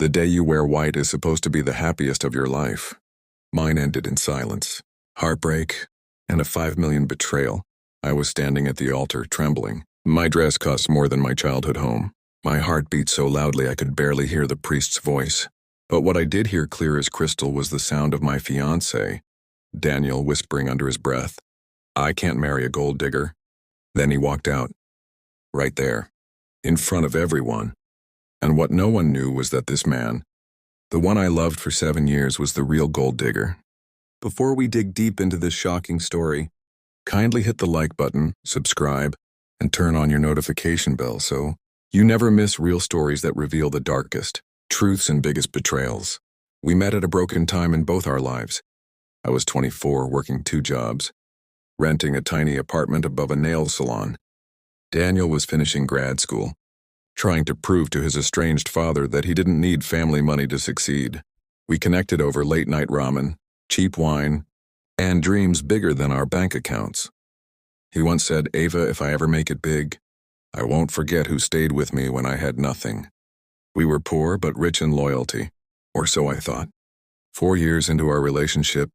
The day you wear white is supposed to be the happiest of your life. Mine ended in silence, heartbreak, and a 5 million betrayal. I was standing at the altar, trembling. My dress cost more than my childhood home. My heart beat so loudly I could barely hear the priest's voice. But what I did hear clear as crystal was the sound of my fiancé, Daniel, whispering under his breath, "I can't marry a gold digger." Then he walked out. Right there, in front of everyone. And what no one knew was that this man, the one I loved for 7 years, was the real gold digger. Before we dig deep into this shocking story, kindly hit the like button, subscribe, and turn on your notification bell so you never miss real stories that reveal the darkest truths and biggest betrayals. We met at a broken time in both our lives. I was 24, working 2 jobs, renting a tiny apartment above a nail salon. Daniel was finishing grad school, trying to prove to his estranged father that he didn't need family money to succeed. We connected over late-night ramen, cheap wine, and dreams bigger than our bank accounts. He once said, "Ava, if I ever make it big, I won't forget who stayed with me when I had nothing." We were poor but rich in loyalty, or so I thought. 4 years into our relationship,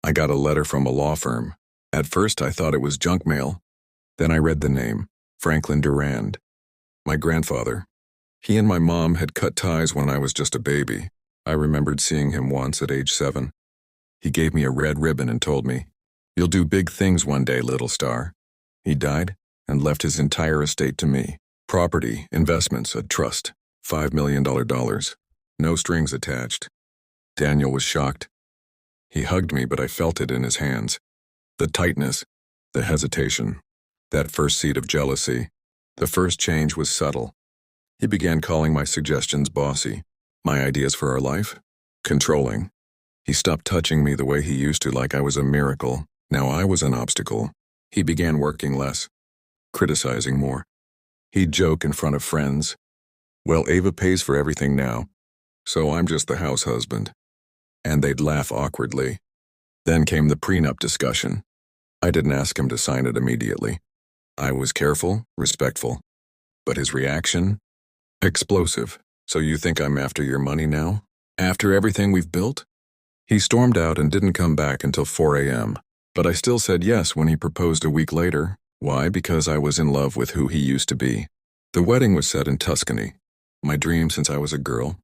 I got a letter from a law firm. At first I thought it was junk mail. Then I read the name, Franklin Durand. My grandfather. He and my mom had cut ties when I was just a baby. I remembered seeing him once at age 7. He gave me a red ribbon and told me, "You'll do big things one day, little star." He died and left his entire estate to me. Property, investments, a trust, $5 million. No strings attached. Daniel was shocked. He hugged me, but I felt it in his hands. The tightness, the hesitation, that first seed of jealousy. The first change was subtle. He began calling my suggestions bossy, my ideas for our life controlling. He stopped touching me the way he used to, like I was a miracle. Now I was an obstacle. He began working less, criticizing more. He'd joke in front of friends. "Well, Ava pays for everything now, so I'm just the house husband." And they'd laugh awkwardly. Then came the prenup discussion. I didn't ask him to sign it immediately. I was careful, respectful. But his reaction? Explosive. "So you think I'm after your money now? After everything we've built?" He stormed out and didn't come back until 4 a.m. But I still said yes when he proposed a week later. Why? Because I was in love with who he used to be. The wedding was set in Tuscany. My dream since I was a girl.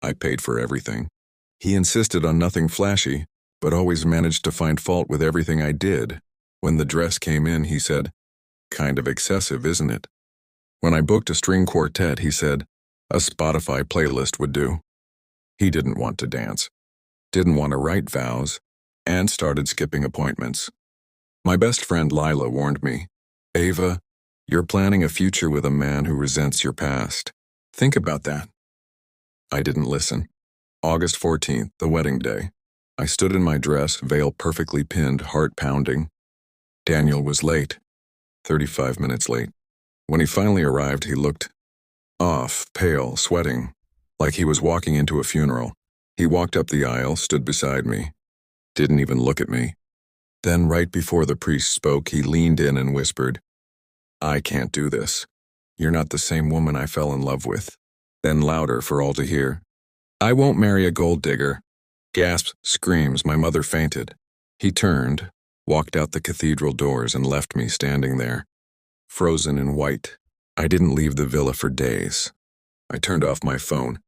I paid for everything. He insisted on nothing flashy, but always managed to find fault with everything I did. When the dress came in, he said, "Kind of excessive, isn't it?" When I booked a string quartet, he said, "A Spotify playlist would do." He didn't want to dance, didn't want to write vows, and started skipping appointments. My best friend Lila warned me, "Ava, you're planning a future with a man who resents your past. Think about that." I didn't listen. August 14th, the wedding day. I stood in my dress, veil perfectly pinned, heart pounding. Daniel was late, 35 minutes late. When he finally arrived, he looked off, pale, sweating, like he was walking into a funeral. He walked up the aisle, stood beside me, didn't even look at me. Then, right before the priest spoke, he leaned in and whispered, "I can't do this. You're not the same woman I fell in love with." Then louder for all to hear, "I won't marry a gold digger." Gasps, screams, my mother fainted. He turned, walked out the cathedral doors and left me standing there, frozen in white. I didn't leave the villa for days. I turned off my phone.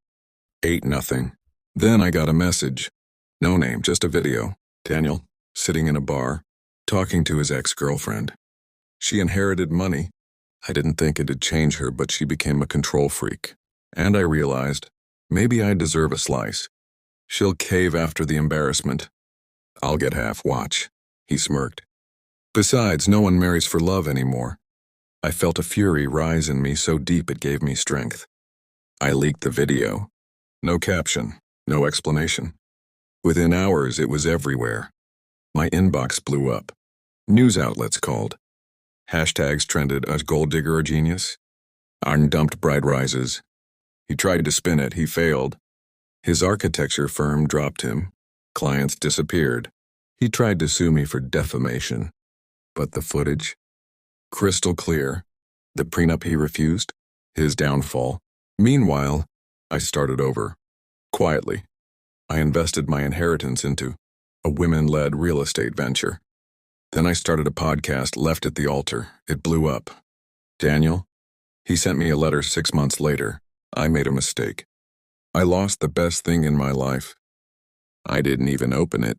Ate nothing. Then I got a message. No name, just a video. Daniel, sitting in a bar, talking to his ex-girlfriend. She inherited money. I didn't think it'd change her, but she became a control freak. And I realized, maybe I deserve a slice. She'll cave after the embarrassment. I'll get half, watch. He smirked. Besides, no one marries for love anymore. I felt a fury rise in me so deep it gave me strength. I leaked the video. No caption, no explanation. Within hours, it was everywhere. My inbox blew up. News outlets called. Hashtags trended as gold digger or genius. Undumped bride rises. He tried to spin it, he failed. His architecture firm dropped him. Clients disappeared. He tried to sue me for defamation. But the footage? Crystal clear. The prenup he refused? His downfall. Meanwhile, I started over. Quietly, I invested my inheritance into a women-led real estate venture. Then I started a podcast, left at the altar. It blew up. Daniel, he sent me a letter 6 months later. I made a mistake. I lost the best thing in my life. I didn't even open it.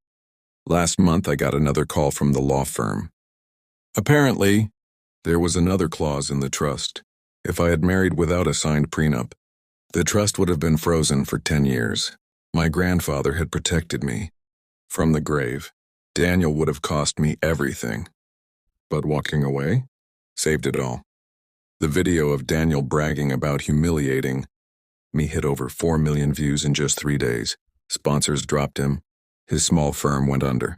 Last month, I got another call from the law firm. Apparently, there was another clause in the trust. If I had married without a signed prenup, the trust would have been frozen for 10 years. My grandfather had protected me. From the grave, Daniel would have cost me everything. But walking away saved it all. The video of Daniel bragging about humiliating me hit over 4 million views in just 3 days. Sponsors dropped him. His small firm went under.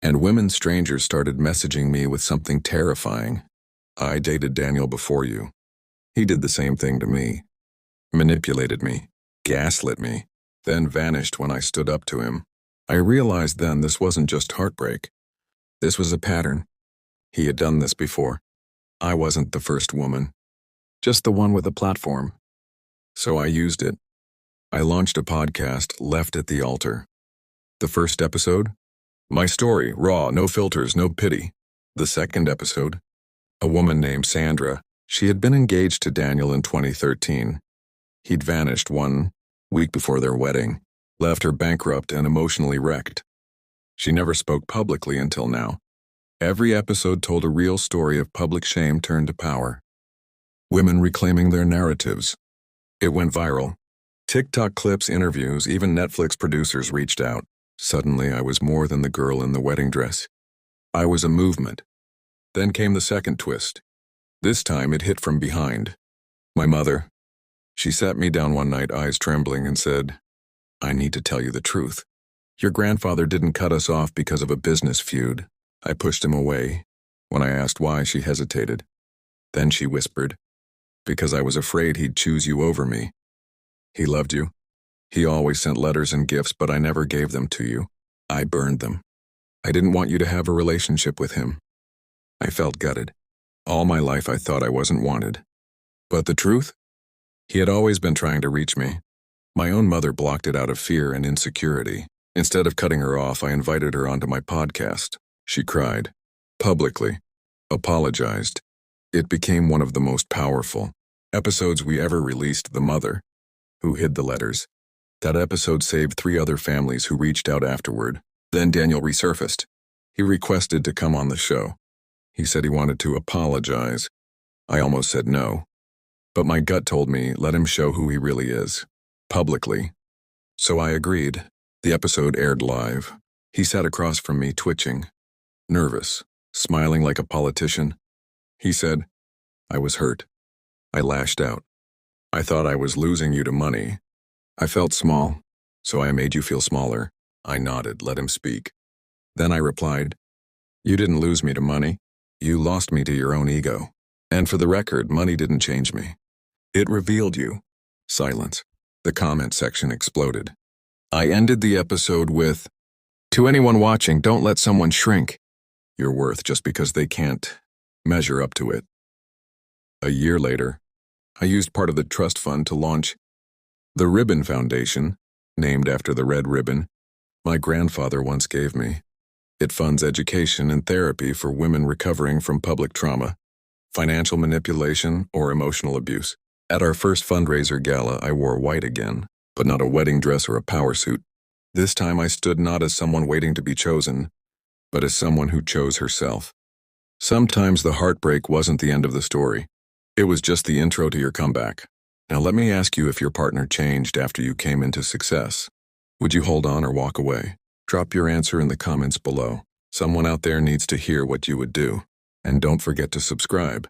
And women strangers started messaging me with something terrifying. I dated Daniel before you. He did the same thing to me. Manipulated me. Gaslit me. Then vanished when I stood up to him. I realized then this wasn't just heartbreak. This was a pattern. He had done this before. I wasn't the first woman. Just the one with a platform. So I used it. I launched a podcast, Left at the Altar. The first episode? My story, raw, no filters, no pity. The second episode? A woman named Sandra. She had been engaged to Daniel in 2013. He'd vanished 1 week before their wedding, left her bankrupt and emotionally wrecked. She never spoke publicly until now. Every episode told a real story of public shame turned to power. Women reclaiming their narratives. It went viral. TikTok clips, interviews, even Netflix producers reached out. Suddenly, I was more than the girl in the wedding dress. I was a movement. Then came the second twist. This time, it hit from behind. My mother. She sat me down one night, eyes trembling, and said, "I need to tell you the truth. Your grandfather didn't cut us off because of a business feud." I pushed him away. When I asked why, she hesitated. Then she whispered, "Because I was afraid he'd choose you over me. He loved you. He always sent letters and gifts, but I never gave them to you. I burned them. I didn't want you to have a relationship with him." I felt gutted. All my life I thought I wasn't wanted. But the truth? He had always been trying to reach me. My own mother blocked it out of fear and insecurity. Instead of cutting her off, I invited her onto my podcast. She cried, publicly, apologized. It became one of the most powerful episodes we ever released. The mother, who hid the letters. That episode saved 3 other families who reached out afterward. Then Daniel resurfaced. He requested to come on the show. He said he wanted to apologize. I almost said no. But my gut told me, let him show who he really is, publicly. So I agreed. The episode aired live. He sat across from me, twitching, nervous, smiling like a politician. He said, "I was hurt." I lashed out. "I thought I was losing you to money. I felt small, so I made you feel smaller." I nodded, let him speak. Then I replied, "You didn't lose me to money. You lost me to your own ego. And for the record, money didn't change me. It revealed you." Silence. The comment section exploded. I ended the episode with, "To anyone watching, don't let someone shrink your worth just because they can't measure up to it." A year later, I used part of the trust fund to launch the Ribbon Foundation, named after the red ribbon my grandfather once gave me. It funds education and therapy for women recovering from public trauma, financial manipulation, or emotional abuse. At our first fundraiser gala, I wore white again, but not a wedding dress or a power suit. This time I stood not as someone waiting to be chosen, but as someone who chose herself. Sometimes the heartbreak wasn't the end of the story. It was just the intro to your comeback. Now let me ask you if your partner changed after you came into success. Would you hold on or walk away? Drop your answer in the comments below. Someone out there needs to hear what you would do. And don't forget to subscribe.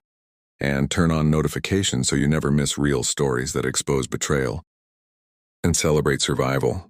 And turn on notifications so you never miss real stories that expose betrayal and celebrate survival.